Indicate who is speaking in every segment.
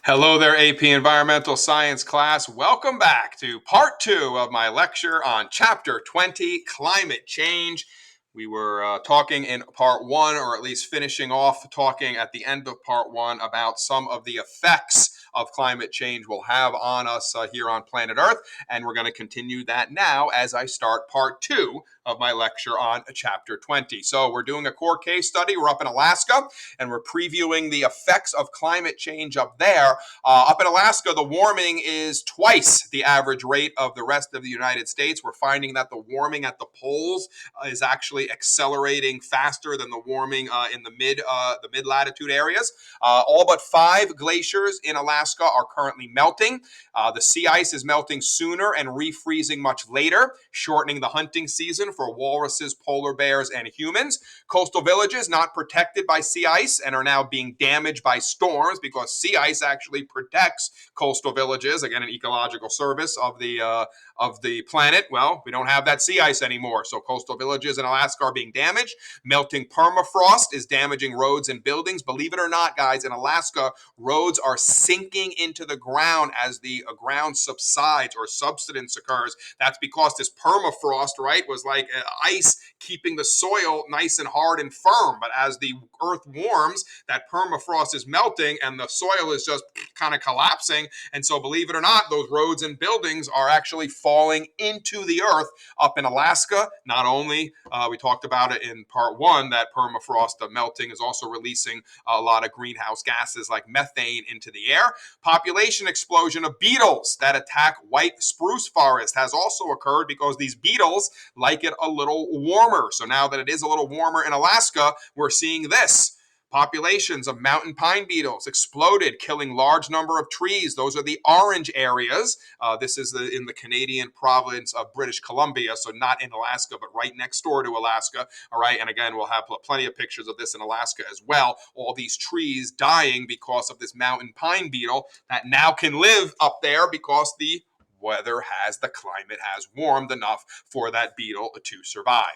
Speaker 1: Hello there, AP Environmental Science class. Welcome back to part two of my lecture on Chapter 20, Climate Change. We were talking in part one, or at least finishing off talking at the end of part one about some of the effects of climate change will have on us here on planet Earth. And we're going to continue that now as I start part two of my lecture on Chapter 20. So we're doing a core case study. We're up in Alaska, and we're previewing the effects of climate change up there. Up in Alaska, the warming is twice the average rate of the rest of the United States. We're finding that the warming at the poles is actually accelerating faster than the warming in the mid latitude areas. All but 5 glaciers in Alaska are currently melting. The sea ice is melting sooner and refreezing much later, shortening the hunting season for walruses, polar bears, and humans. Coastal villages not protected by sea ice and are now being damaged by storms because sea ice actually protects coastal villages. Again, an ecological service of the planet. Well, we don't have that sea ice anymore, so coastal villages in Alaska are being damaged. Melting permafrost is damaging roads and buildings. Believe it or not, guys, in Alaska, roads are sinking into the ground as the ground subsides or subsidence occurs. That's because this permafrost, right, was like ice keeping the soil nice and hard and firm. But as the earth warms, that permafrost is melting and the soil is just kind of collapsing. And so, believe it or not, those roads and buildings are actually falling into the earth up in Alaska. Not only, we talked about it in part one, that permafrost melting is also releasing a lot of greenhouse gases like methane into the air. Population explosion of beetles that attack white spruce forest has also occurred because these beetles like it a little warmer. So now that it is a little warmer in Alaska, we're seeing this. Populations of mountain pine beetles exploded, killing large number of trees. Those are the orange areas. This is in the Canadian province of British Columbia, so not in Alaska, but right next door to Alaska. All right, and again, we'll have plenty of pictures of this in Alaska as well. All these trees dying because of this mountain pine beetle that now can live up there because the climate has warmed enough for that beetle to survive.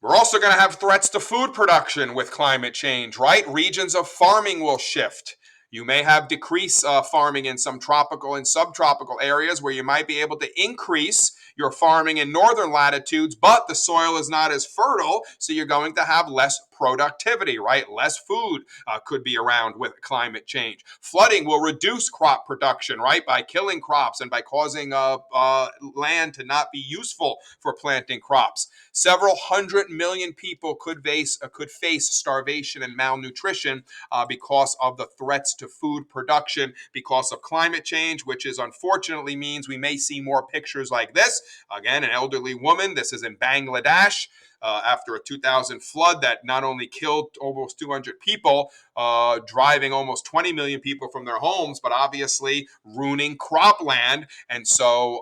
Speaker 1: We're also going to have threats to food production with climate change, right? Regions of farming will shift. You may have decreased farming in some tropical and subtropical areas where you might be able to increase your farming in northern latitudes, but the soil is not as fertile, so you're going to have less productivity, right? Less food could be around with climate change. Flooding will reduce crop production, right? By killing crops and by causing land to not be useful for planting crops. Several 100 million people could face starvation and malnutrition because of the threats to food production because of climate change, which is unfortunately means we may see more pictures like this. Again, an elderly woman. This is in Bangladesh. After a 2000 flood that not only killed almost 200 people, driving almost 20 million people from their homes, but obviously ruining cropland. And so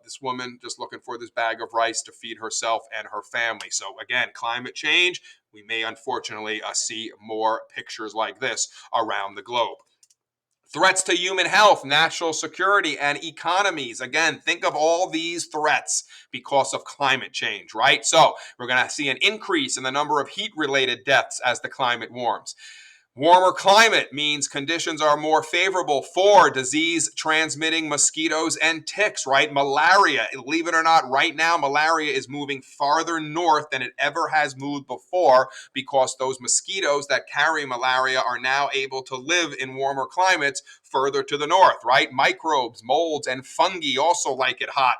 Speaker 1: this woman just looking for this bag of rice to feed herself and her family. So again, climate change, we may unfortunately see more pictures like this around the globe. Threats to human health, national security, and economies. Again, think of all these threats because of climate change, right? So we're going to see an increase in the number of heat-related deaths as the climate warms. Warmer climate means conditions are more favorable for disease-transmitting mosquitoes and ticks, right? Malaria, believe it or not, right now, malaria is moving farther north than it ever has moved before because those mosquitoes that carry malaria are now able to live in warmer climates further to the north, right? Microbes, molds, and fungi also like it hot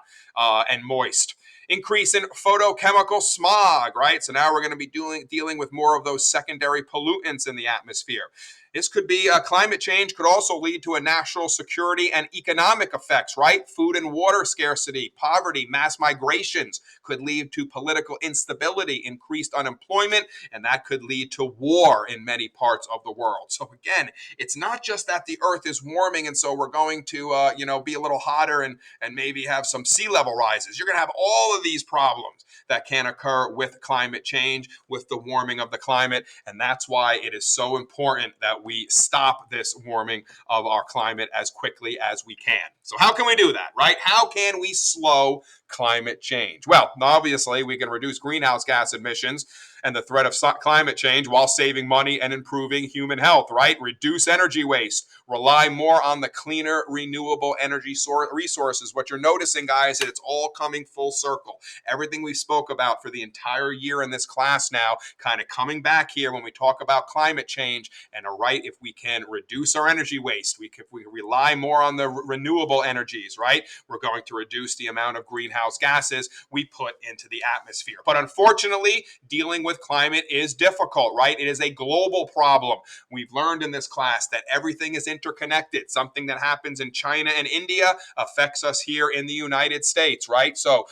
Speaker 1: and moist. Increase in photochemical smog, right? So now we're going to be dealing with more of those secondary pollutants in the atmosphere. This could be climate change could also lead to a national security and economic effects, right? Food and water scarcity, poverty, mass migrations could lead to political instability, increased unemployment, and that could lead to war in many parts of the world. So again, it's not just that the earth is warming and so we're going to be a little hotter and maybe have some sea level rises. You're going to have all of these problems that can occur with climate change, with the warming of the climate, and that's why it is so important that we stop this warming of our climate as quickly as we can. So how can we do that, right? How can we slow climate change? Well, obviously, we can reduce greenhouse gas emissions and the threat of climate change while saving money and improving human health, right? Reduce energy waste, rely more on the cleaner, renewable energy resources. What you're noticing, guys, is it's all coming full circle. Everything we spoke about for the entire year in this class now, kind of coming back here when we talk about climate change. And right, if we can reduce our energy waste, if we rely more on the renewable energies, right, we're going to reduce the amount of greenhouse gases we put into the atmosphere. But unfortunately, dealing with climate is difficult, right? It is a global problem. We've learned in this class that everything is interconnected. Something that happens in China and India affects us here in the United States, right? So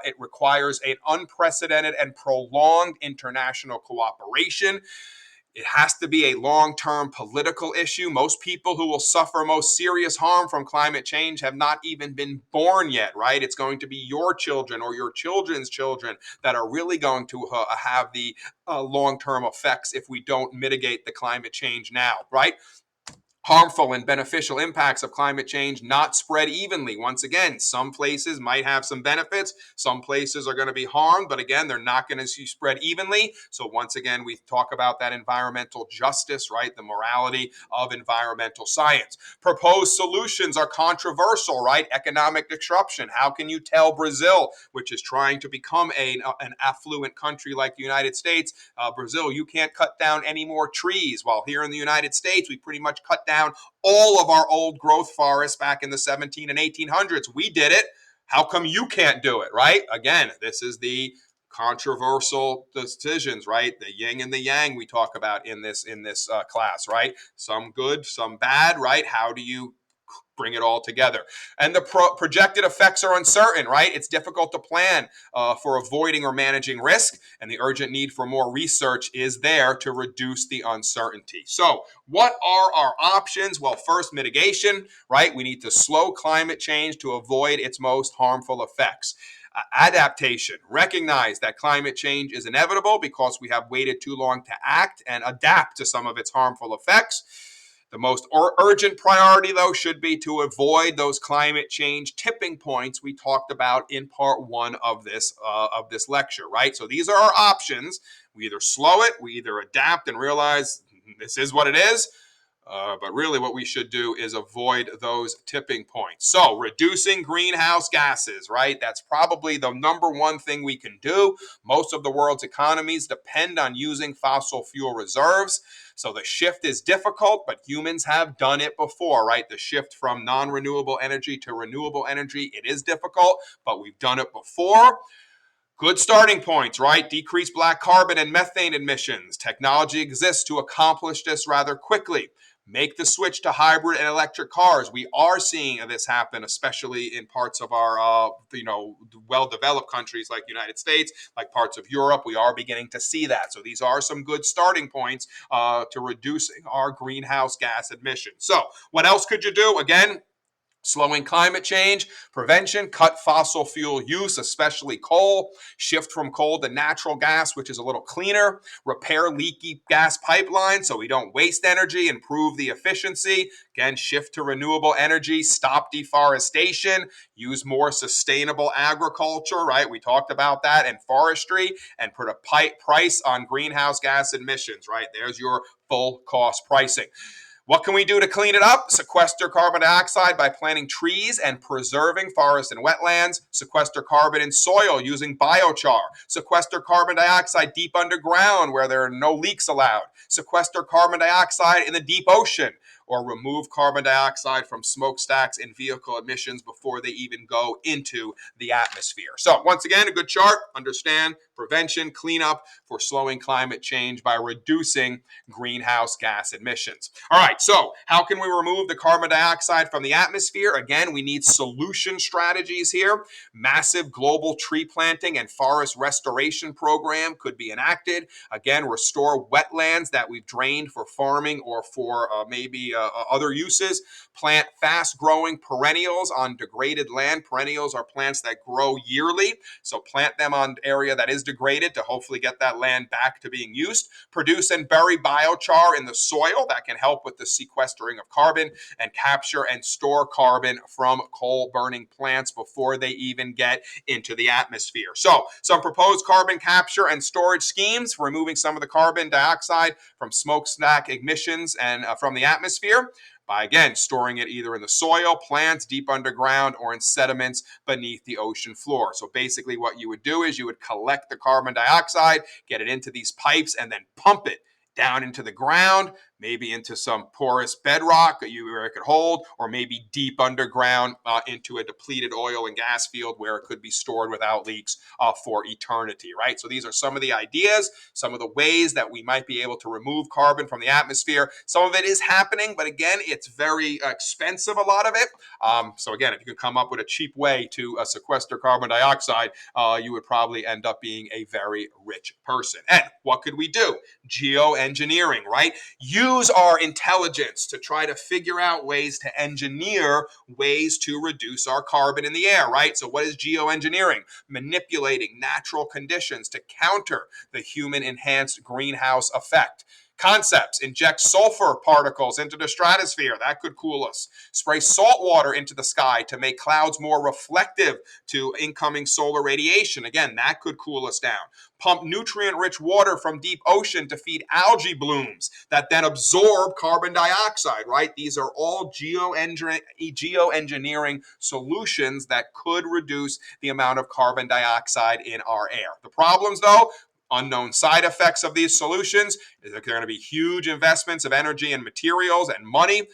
Speaker 1: it requires an unprecedented and prolonged international cooperation. It has to be a long-term political issue. Most people who will suffer most serious harm from climate change have not even been born yet, right? It's going to be your children or your children's children that are really going to have the long-term effects if we don't mitigate the climate change now, right? Harmful and beneficial impacts of climate change not spread evenly. Once again, some places might have some benefits, some places are going to be harmed, but again, they're not going to spread evenly. So once again, we talk about that environmental justice, right? The morality of environmental science. Proposed solutions are controversial, right? Economic disruption. How can you tell Brazil, which is trying to become an affluent country like the United States, Brazil, you can't cut down any more trees, while here in the United States, we pretty much cut down all of our old growth forests back in the 17 and 1800s. We did it. How come you can't do it, right? Again, this is the controversial decisions, right? The yin and the yang we talk about in this class, right? Some good, some bad, right? How do you bring it all together? And the projected effects are uncertain, right? It's difficult to plan for avoiding or managing risk, and the urgent need for more research is there to reduce the uncertainty. So what are our options? Well, first, mitigation, right? We need to slow climate change to avoid its most harmful effects. Adaptation. Recognize that climate change is inevitable because we have waited too long to act and adapt to some of its harmful effects. The most urgent priority, though, should be to avoid those climate change tipping points we talked about in part one of this lecture, right? So these are our options. We either slow it, we either adapt and realize this is what it is, but really what we should do is avoid those tipping points. So reducing greenhouse gases, right? That's probably the number one thing we can do. Most of the world's economies depend on using fossil fuel reserves. So the shift is difficult, but humans have done it before, right? The shift from non-renewable energy to renewable energy, it is difficult, but we've done it before. Good starting points, right? Decrease black carbon and methane emissions. Technology exists to accomplish this rather quickly. Make the switch to hybrid and electric cars. We are seeing this happen, especially in parts of our, well-developed countries like the United States, like parts of Europe. We are beginning to see that. So these are some good starting points to reducing our greenhouse gas emissions. So what else could you do? Again, slowing climate change, prevention, cut fossil fuel use, especially coal, shift from coal to natural gas, which is a little cleaner, repair leaky gas pipelines so we don't waste energy, improve the efficiency, again, shift to renewable energy, stop deforestation, use more sustainable agriculture, right? We talked about that, and forestry, and put a price on greenhouse gas emissions, right? There's your full cost pricing. What can we do to clean it up? Sequester carbon dioxide by planting trees and preserving forests and wetlands. Sequester carbon in soil using biochar. Sequester carbon dioxide deep underground where there are no leaks allowed. Sequester carbon dioxide in the deep ocean. Or remove carbon dioxide from smokestacks and vehicle emissions before they even go into the atmosphere. So once again, a good chart. Understand prevention, cleanup for slowing climate change by reducing greenhouse gas emissions. All right, so how can we remove the carbon dioxide from the atmosphere? Again, we need solution strategies here. Massive global tree planting and forest restoration program could be enacted. Again, restore wetlands that we've drained for farming or for maybe other uses. Plant fast-growing perennials on degraded land. Perennials are plants that grow yearly, so plant them on area that is degraded to hopefully get that land back to being used. Produce and bury biochar in the soil that can help with the sequestering of carbon and capture and store carbon from coal burning plants before they even get into the atmosphere. So some proposed carbon capture and storage schemes, removing some of the carbon dioxide from smokestack emissions and from the atmosphere by, again, storing it either in the soil, plants, deep underground, or in sediments beneath the ocean floor. So basically what you would do is you would collect the carbon dioxide, get it into these pipes, and then pump it down into the ground, maybe into some porous bedrock where it could hold, or maybe deep underground into a depleted oil and gas field where it could be stored without leaks for eternity, right? So these are some of the ideas, some of the ways that we might be able to remove carbon from the atmosphere. Some of it is happening, but again, it's very expensive, a lot of it. So again, if you could come up with a cheap way to sequester carbon dioxide, you would probably end up being a very rich person. And what could we do? Geoengineering, right? Use our intelligence to try to figure out ways to engineer ways to reduce our carbon in the air, right? So what is geoengineering? Manipulating natural conditions to counter the human enhanced greenhouse effect. Concepts: inject sulfur particles into the stratosphere. That could cool us. Spray salt water into the sky to make clouds more reflective to incoming solar radiation. Again, that could cool us down. Pump nutrient-rich water from deep ocean to feed algae blooms that then absorb carbon dioxide, right? These are all geoengineering solutions that could reduce the amount of carbon dioxide in our air. The problems, though, unknown side effects of these solutions. They're going to be huge investments of energy and materials and money.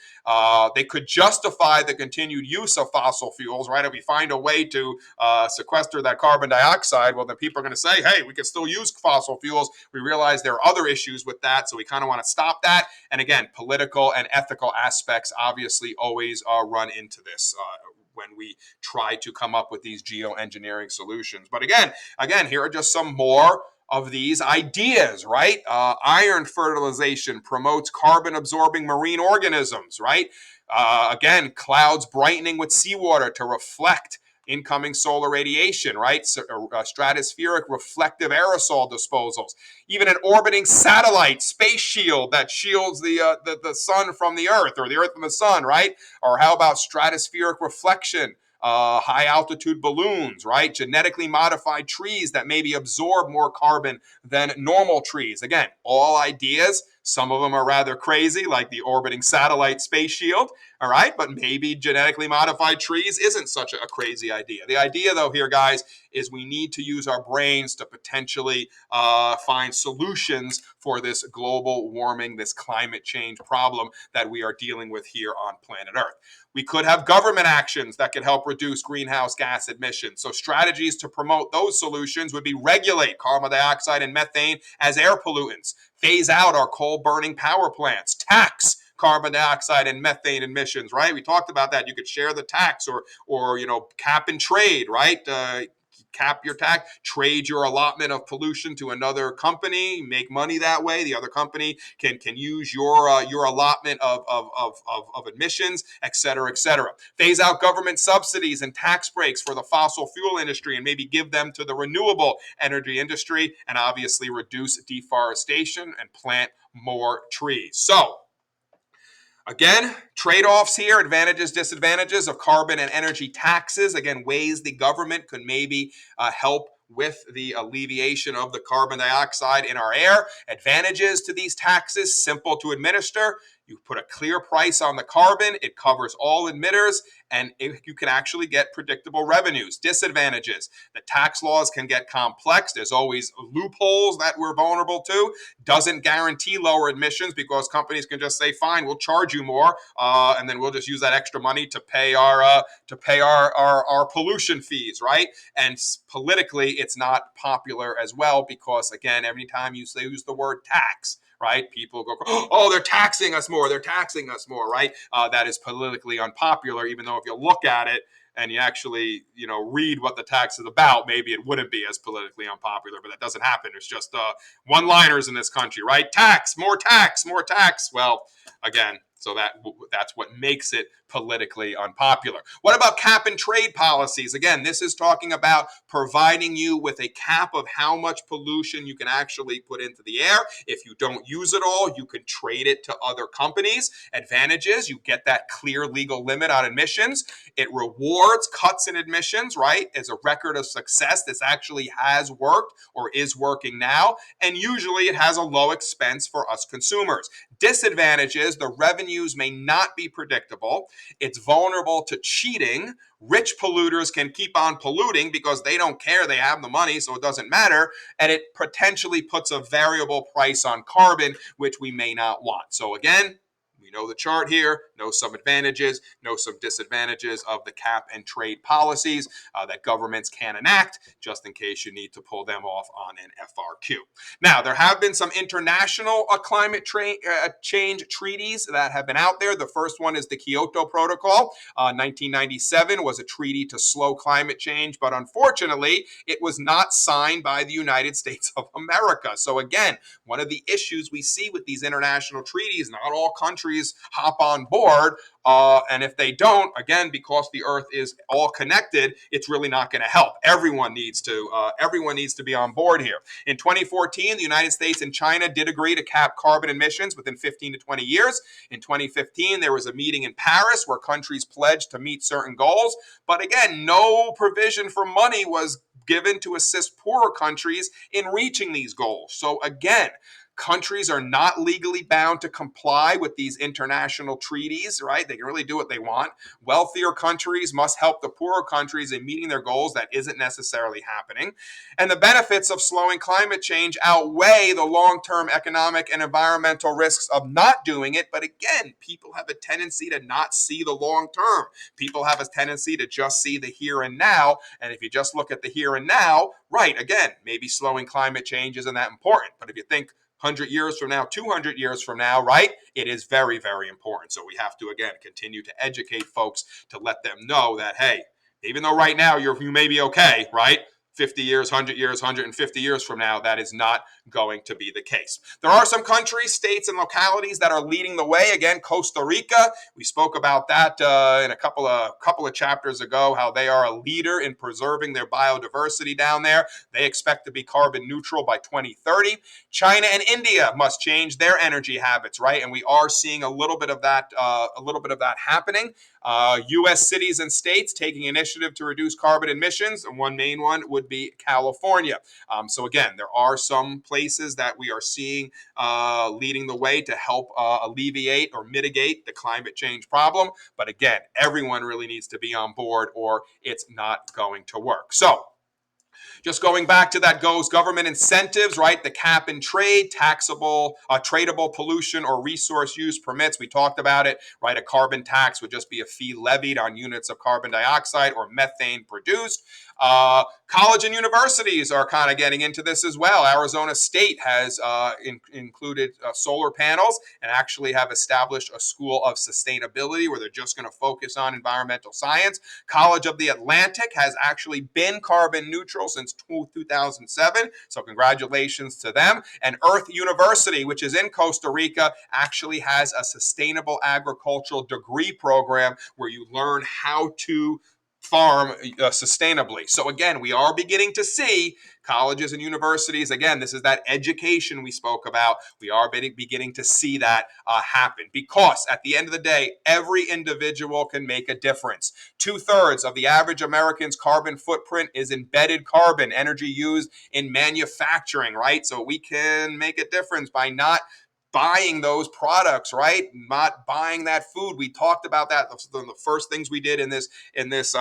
Speaker 1: They could justify the continued use of fossil fuels, right? If we find a way to sequester that carbon dioxide, well, then people are going to say, hey, we can still use fossil fuels. We realize there are other issues with that, so we kind of want to stop that. And again, political and ethical aspects obviously always run into this when we try to come up with these geoengineering solutions. But again, here are just some more of these ideas, right? Iron fertilization promotes carbon-absorbing marine organisms, right? Again, clouds brightening with seawater to reflect incoming solar radiation, right? So, stratospheric reflective aerosol disposals. Even an orbiting satellite space shield that shields the sun from the Earth, or the Earth from the sun, right? Or how about stratospheric reflection? High altitude balloons, right? Genetically modified trees that maybe absorb more carbon than normal trees. Again, all ideas. Some of them are rather crazy, like the orbiting satellite space shield, all right? But maybe genetically modified trees isn't such a crazy idea. The idea, though, here, guys, is we need to use our brains to potentially find solutions for this global warming, this climate change problem that we are dealing with here on planet Earth. We could have government actions that could help reduce greenhouse gas emissions. So strategies to promote those solutions would be regulate carbon dioxide and methane as air pollutants, phase out our coal-burning power plants, tax carbon dioxide and methane emissions, right? We talked about that. You could share the tax or cap and trade, right? Cap your tax, trade your allotment of pollution to another company, make money that way. The other company can use your allotment of emissions, et cetera, et cetera. Phase out government subsidies and tax breaks for the fossil fuel industry and maybe give them to the renewable energy industry, and obviously reduce deforestation and plant more trees. So, again, trade-offs here, advantages, disadvantages of carbon and energy taxes. Again, ways the government could maybe help with the alleviation of the carbon dioxide in our air. Advantages to these taxes: simple to administer. You put a clear price on the carbon. It covers all emitters, and you can actually get predictable revenues. Disadvantages: the tax laws can get complex. There's always loopholes that we're vulnerable to. Doesn't guarantee lower emissions because companies can just say, fine, we'll charge you more, and then we'll just use that extra money to pay our pollution fees, right? And politically, it's not popular as well because, again, every time you use the word tax, right, people go, oh, they're taxing us more, right? That is politically unpopular, even though if you look at it and you actually, read what the tax is about, maybe it wouldn't be as politically unpopular, but that doesn't happen. It's just one-liners in this country, right? Tax, more tax, more tax. Well, again, So that's what makes it politically unpopular. What about cap and trade policies? Again, this is talking about providing you with a cap of how much pollution you can actually put into the air. If you don't use it all, you can trade it to other companies. Advantages, you get that clear legal limit on emissions. It rewards cuts in emissions, right, as a record of success. This actually has worked or is working now. And usually it has a low expense for us consumers. Disadvantages, the revenues may not be predictable. It's vulnerable to cheating. Rich polluters can keep on polluting because they don't care. They have the money, so it doesn't matter. And it potentially puts a variable price on carbon, which we may not want. So again, we know the chart here, know some advantages, know some disadvantages of the cap and trade policies that governments can enact, just in case you need to pull them off on an FRQ. Now, there have been some international climate change treaties that have been out there. The first one is the Kyoto Protocol. 1997 was a treaty to slow climate change, but unfortunately, it was not signed by the United States of America. So again, one of the issues we see with these international treaties, not all countries hop on board. And if they don't, again, because the Earth is all connected, it's really not going to help. Everyone needs to be on board here. In 2014, the United States and China did agree to cap carbon emissions within 15 to 20 years. In 2015, there was a meeting in Paris where countries pledged to meet certain goals. But again, no provision for money was given to assist poorer countries in reaching these goals. So again, countries are not legally bound to comply with these international treaties, right? They can really do what they want. Wealthier countries must help the poorer countries in meeting their goals. That isn't necessarily happening. And the benefits of slowing climate change outweigh the long-term economic and environmental risks of not doing it. But again, people have a tendency to not see the long term. People have a tendency to just see the here and now. And if you just look at the here and now, right, again, maybe slowing climate change isn't that important. But if you think 100 years from now, 200 years from now, right? It is very, very important. So we have to, again, continue to educate folks to let them know that, hey, even though right now you may be okay, right? 50 years, 100 years, 150 years from now, that is not going to be the case. There are some countries, states, and localities that are leading the way. Again, Costa Rica, we spoke about that in a couple of chapters ago, how they are a leader in preserving their biodiversity down there. They expect to be carbon neutral by 2030. China and India must change their energy habits, right? And we are seeing a little bit of that happening. U.S. cities and states taking initiative to reduce carbon emissions, and one main one would be California. So again, there are some places that we are seeing leading the way to help alleviate or mitigate the climate change problem. But again, everyone really needs to be on board or it's not going to work. So just going back to that goes government incentives, right? The cap and trade, taxable, tradable pollution or resource use permits. We talked about it, right? A carbon tax would just be a fee levied on units of carbon dioxide or methane produced. College and universities are kind of getting into this as well. Arizona State has included solar panels and actually have established a school of sustainability where they're just going to focus on environmental science. College of the Atlantic has actually been carbon neutral since 2007. So congratulations to them. And Earth University, which is in Costa Rica, actually has a sustainable agricultural degree program where you learn how to farm sustainably. So again, we are beginning to see colleges and universities, again, this is that education we spoke about. We are beginning to see that happen because at the end of the day, every individual can make a difference. 2/3 of the average American's carbon footprint is embedded carbon, energy used in manufacturing, right? So we can make a difference by not buying those products, right? Not buying that food. We talked about that. The first things we did in this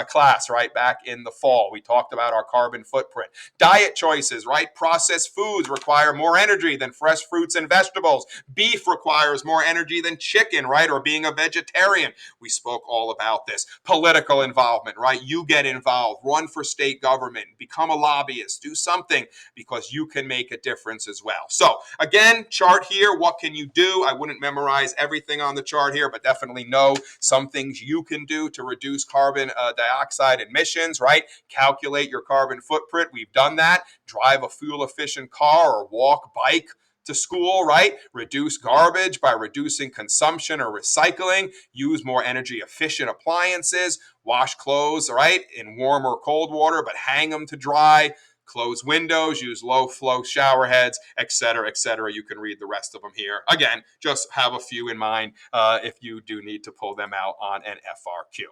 Speaker 1: class, right, back in the fall. We talked about our carbon footprint. Diet choices, right? Processed foods require more energy than fresh fruits and vegetables. Beef requires more energy than chicken, right? Or being a vegetarian. We spoke all about this. Political involvement, right? You get involved, run for state government, become a lobbyist, do something because you can make a difference as well. So again, chart here, what can you do? I wouldn't memorize everything on the chart here, but definitely know some things you can do to reduce carbon dioxide emissions, right? Calculate your carbon footprint. We've done that. Drive a fuel efficient car or walk, bike to school, right? Reduce garbage by reducing consumption or recycling, use more energy efficient appliances, wash clothes, right, in warm or cold water, but hang them to dry, close windows, use low flow shower heads, etc., etc. You can read the rest of them here. Again, just have a few in mind if you do need to pull them out on an FRQ.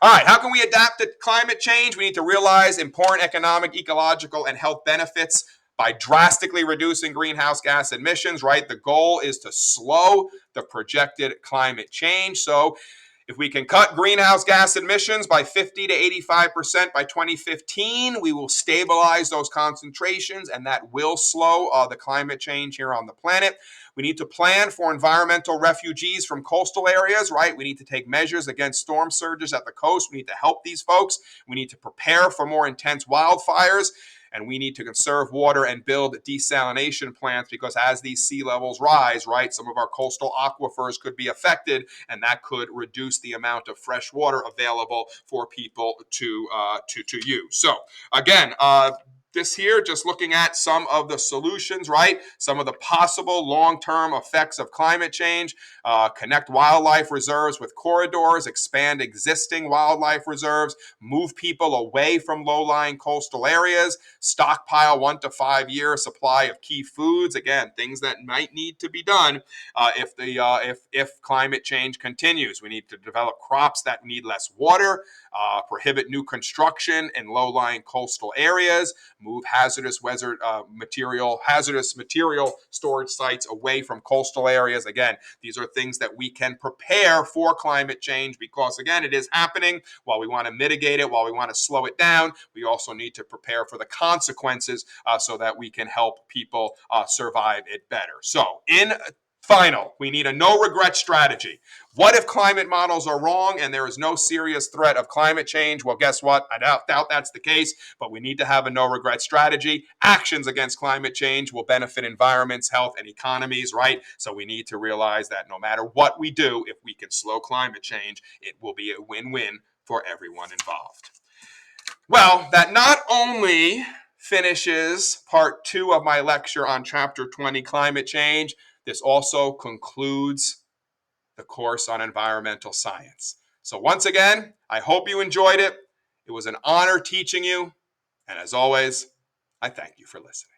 Speaker 1: All right, how can we adapt to climate change? We need to realize important economic, ecological, and health benefits by drastically reducing greenhouse gas emissions, right? The goal is to slow the projected climate change. So if we can cut greenhouse gas emissions by 50 to 85% by 2015, we will stabilize those concentrations, and that will slow the climate change here on the planet. We need to plan for environmental refugees from coastal areas, right? We need to take measures against storm surges at the coast. We need to help these folks. We need to prepare for more intense wildfires. And we need to conserve water and build desalination plants because as these sea levels rise, right, some of our coastal aquifers could be affected, and that could reduce the amount of fresh water available for people to use. So again, this here, just looking at some of the solutions, right? Some of the possible long-term effects of climate change. Connect wildlife reserves with corridors, expand existing wildlife reserves, move people away from low-lying coastal areas, stockpile 1 to 5 year supply of key foods. Again, things that might need to be done if climate change continues. We need to develop crops that need less water, prohibit new construction in low-lying coastal areas, move hazardous material storage sites away from coastal areas. Again, these are things that we can prepare for climate change because, again, it is happening. While we want to mitigate it, while we want to slow it down, we also need to prepare for the consequences so that we can help people survive it better. So, in final, we need a no regret strategy. What if climate models are wrong and there is no serious threat of climate change? Well, guess what? I doubt that's the case, but we need to have a no regret strategy. Actions against climate change will benefit environments, health, and economies, right? So we need to realize that no matter what we do, if we can slow climate change, it will be a win-win for everyone involved. Well, that not only finishes part 2 of my lecture on chapter 20, climate change, this also concludes the course on environmental science. So once again, I hope you enjoyed it. It was an honor teaching you. And as always, I thank you for listening.